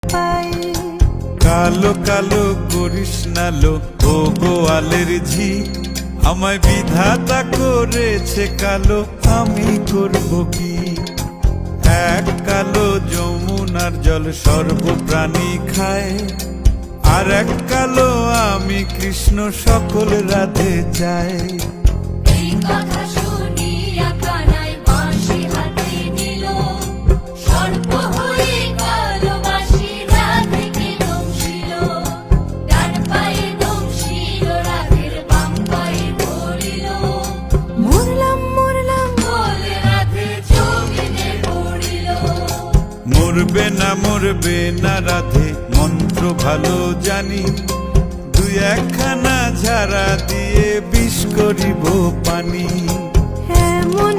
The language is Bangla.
পাই। কালো কালো করিস না লো ও গোয়ালের ঝি, আমায় বিধাতা করেছে কালো, আমি করব কি? এক কালো যমুনার জল সর্বপ্রাণী খায়, আর এক কালো আমি কৃষ্ণ সকল রাধে চাই। এই কথা শুনিয়া কানাই বাঁশি হাতে নিল, সর্প হয়ে কালো বাঁশি রাধেকে দংশিল। ডান পায়ে দংশিল, রাধের বাম পায়ে ধরিল। মরলাম মরলাম বলে রাধে জমিনে পড়িল। মরবে না রাধে মন্ত্র ভালো জানি, দুই একখানা ঝাড়া দিয়ে বিষ করিব পানি। এমন